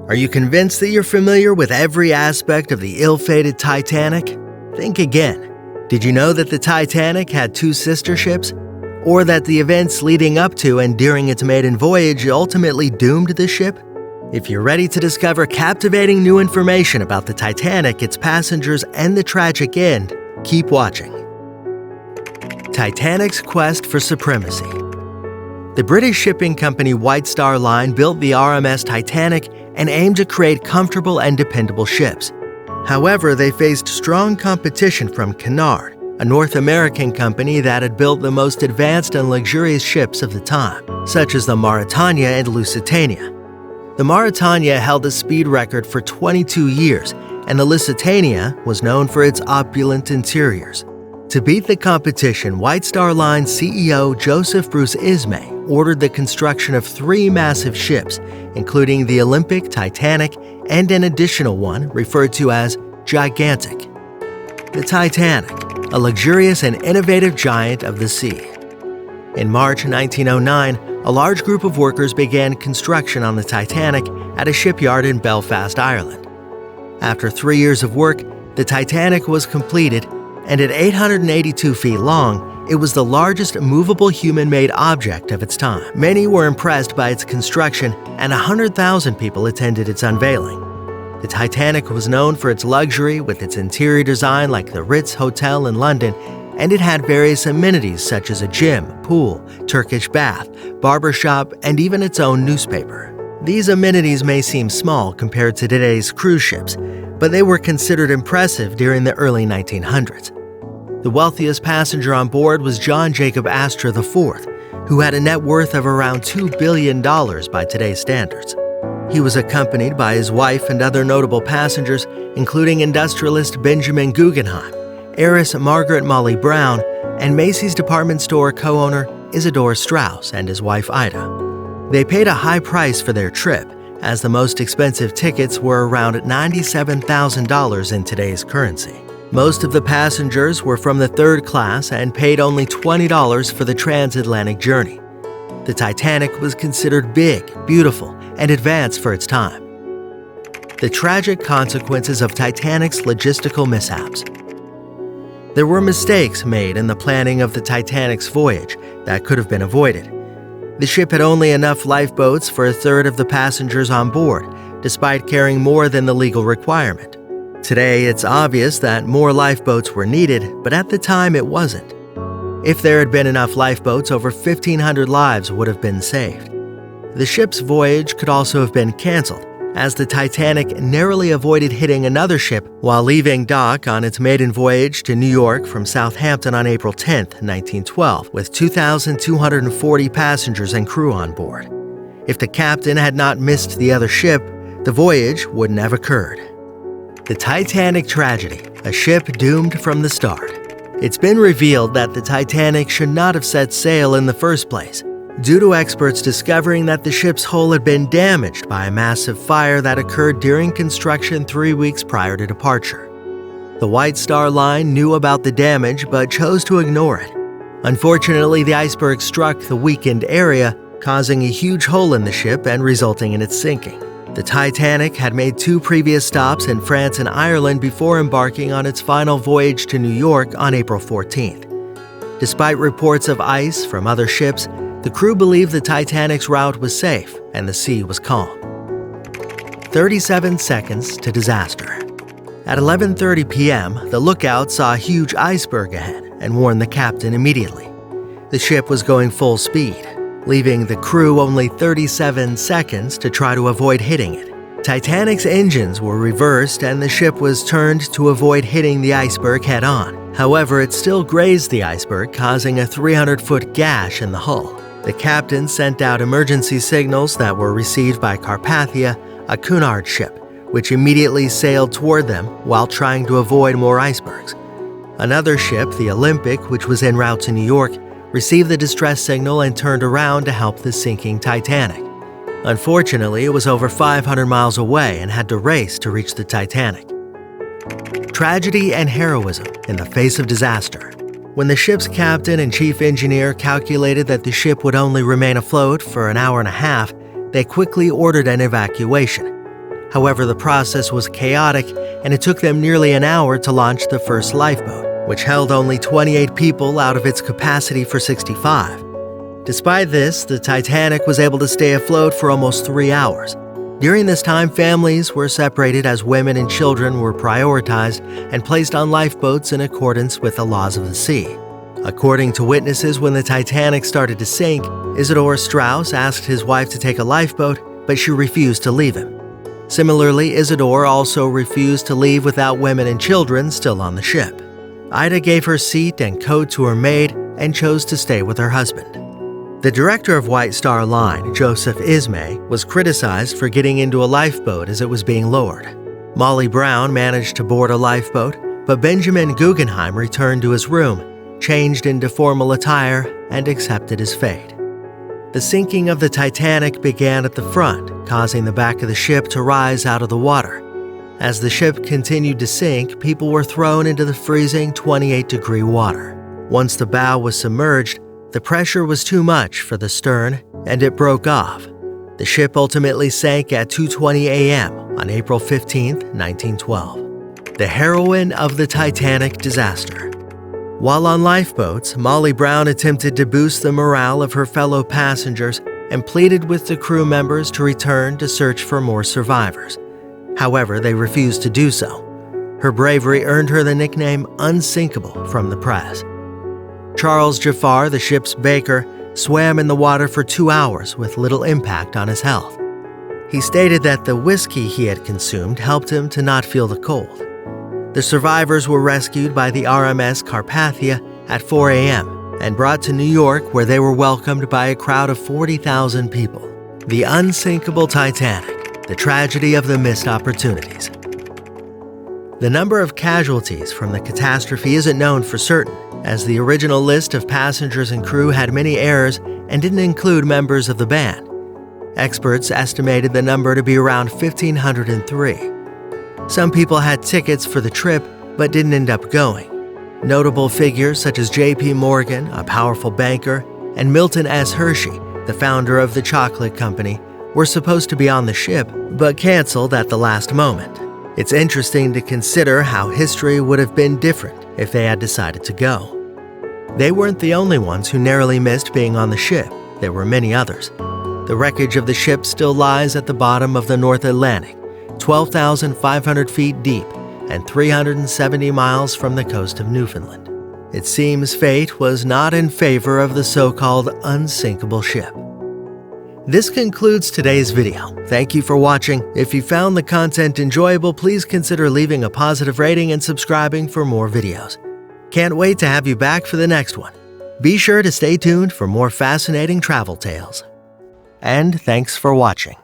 Are you convinced that you're familiar with every aspect of the ill-fated Titanic? Think again. Did you know that the Titanic had two sister ships? Or that the events leading up to and during its maiden voyage ultimately doomed the ship? If you're ready to discover captivating new information about the Titanic, its passengers, and the tragic end, keep watching. Titanic's quest for supremacy. The British shipping company White Star Line built the RMS Titanic and aimed to create comfortable and dependable ships. However, they faced strong competition from Cunard, a North American company that had built the most advanced and luxurious ships of the time, such as the Mauretania and Lusitania. The Mauretania held a speed record for 22 years, and the Lusitania was known for its opulent interiors. To beat the competition, White Star Line CEO Joseph Bruce Ismay ordered the construction of 3 massive ships, including the Olympic Titanic and an additional one referred to as Gigantic. The Titanic, a luxurious and innovative giant of the sea. In March 1909, a large group of workers began construction on the Titanic at a shipyard in Belfast, Ireland. After 3 years of work, the Titanic was completed, and at 882 feet long, it was the largest movable human-made object of its time. Many were impressed by its construction, and 100,000 people attended its unveiling. The Titanic was known for its luxury with its interior design like the Ritz Hotel in London, and it had various amenities such as a gym, pool, Turkish bath, barbershop, and even its own newspaper. These amenities may seem small compared to today's cruise ships, but they were considered impressive during the early 1900s. The wealthiest passenger on board was John Jacob Astor IV, who had a net worth of around $2 billion by today's standards. He was accompanied by his wife and other notable passengers, including industrialist Benjamin Guggenheim, heiress Margaret Molly Brown, and Macy's department store co-owner Isidor Strauss and his wife Ida. They paid a high price for their trip, as the most expensive tickets were around $97,000 in today's currency. Most of the passengers were from the third class and paid only $20 for the transatlantic journey. The Titanic was considered big, beautiful, and advanced for its time. The tragic consequences of Titanic's logistical mishaps. There were mistakes made in the planning of the Titanic's voyage that could have been avoided. The ship had only enough lifeboats for a third of the passengers on board, despite carrying more than the legal requirement. Today, it's obvious that more lifeboats were needed, but at the time it wasn't. If there had been enough lifeboats, over 1,500 lives would have been saved. The ship's voyage could also have been canceled, as the Titanic narrowly avoided hitting another ship while leaving dock on its maiden voyage to New York from Southampton on April 10, 1912, with 2,240 passengers and crew on board. If the captain had not missed the other ship, the voyage wouldn't have occurred. The Titanic tragedy, a ship doomed from the start. It's been revealed that the Titanic should not have set sail in the first place, due to experts discovering that the ship's hull had been damaged by a massive fire that occurred during construction 3 weeks prior to departure. The White Star Line knew about the damage but chose to ignore it. Unfortunately, the iceberg struck the weakened area, causing a huge hole in the ship and resulting in its sinking. The Titanic had made 2 previous stops in France and Ireland before embarking on its final voyage to New York on April 14th. Despite reports of ice from other ships, the crew believed the Titanic's route was safe and the sea was calm. 37 seconds to disaster. At 11:30 p.m., the lookout saw a huge iceberg ahead and warned the captain immediately. The ship was going full speed, leaving the crew only 37 seconds to try to avoid hitting it. Titanic's engines were reversed and the ship was turned to avoid hitting the iceberg head-on. However, it still grazed the iceberg, causing a 300-foot gash in the hull. The captain sent out emergency signals that were received by Carpathia, a Cunard ship, which immediately sailed toward them while trying to avoid more icebergs. Another ship, the Olympic, which was en route to New York, received the distress signal and turned around to help the sinking Titanic. Unfortunately, it was over 500 miles away and had to race to reach the Titanic. Tragedy and heroism in the face of disaster. When the ship's captain and chief engineer calculated that the ship would only remain afloat for an hour and a half, they quickly ordered an evacuation. However, the process was chaotic, and it took them nearly an hour to launch the first lifeboat, which held only 28 people out of its capacity for 65. Despite this, the Titanic was able to stay afloat for almost 3 hours. During this time, families were separated as women and children were prioritized and placed on lifeboats in accordance with the laws of the sea. According to witnesses, when the Titanic started to sink, Isidor Strauss asked his wife to take a lifeboat, but she refused to leave him. Similarly, Isidor also refused to leave without women and children still on the ship. Ida gave her seat and coat to her maid and chose to stay with her husband. The director of White Star Line, Joseph Ismay, was criticized for getting into a lifeboat as it was being lowered. Molly Brown managed to board a lifeboat, but Benjamin Guggenheim returned to his room, changed into formal attire, and accepted his fate. The sinking of the Titanic began at the front, causing the back of the ship to rise out of the water. As the ship continued to sink, people were thrown into the freezing 28-degree water. Once the bow was submerged, the pressure was too much for the stern, and it broke off. The ship ultimately sank at 2:20 a.m. on April 15, 1912. The heroine of the Titanic disaster. While on lifeboats, Molly Brown attempted to boost the morale of her fellow passengers and pleaded with the crew members to return to search for more survivors. However, they refused to do so. Her bravery earned her the nickname Unsinkable from the press. Charles Jafar, the ship's baker, swam in the water for 2 hours with little impact on his health. He stated that the whiskey he had consumed helped him to not feel the cold. The survivors were rescued by the RMS Carpathia at 4 a.m. and brought to New York, where they were welcomed by a crowd of 40,000 people. The unsinkable Titanic, the tragedy of the missed opportunities. The number of casualties from the catastrophe isn't known for certain, as the original list of passengers and crew had many errors and didn't include members of the band. Experts estimated the number to be around 1,503. Some people had tickets for the trip but didn't end up going. Notable figures such as J.P. Morgan, a powerful banker, and Milton S. Hershey, the founder of the chocolate company, were supposed to be on the ship but canceled at the last moment. It's interesting to consider how history would have been different if they had decided to go. They weren't the only ones who narrowly missed being on the ship. There were many others. The wreckage of the ship still lies at the bottom of the North Atlantic, 12,500 feet deep and 370 miles from the coast of Newfoundland. It seems fate was not in favor of the so-called unsinkable ship. This concludes today's video. Thank you for watching. If you found the content enjoyable, please consider leaving a positive rating and subscribing for more videos. Can't wait to have you back for the next one. Be sure to stay tuned for more fascinating travel tales. And thanks for watching.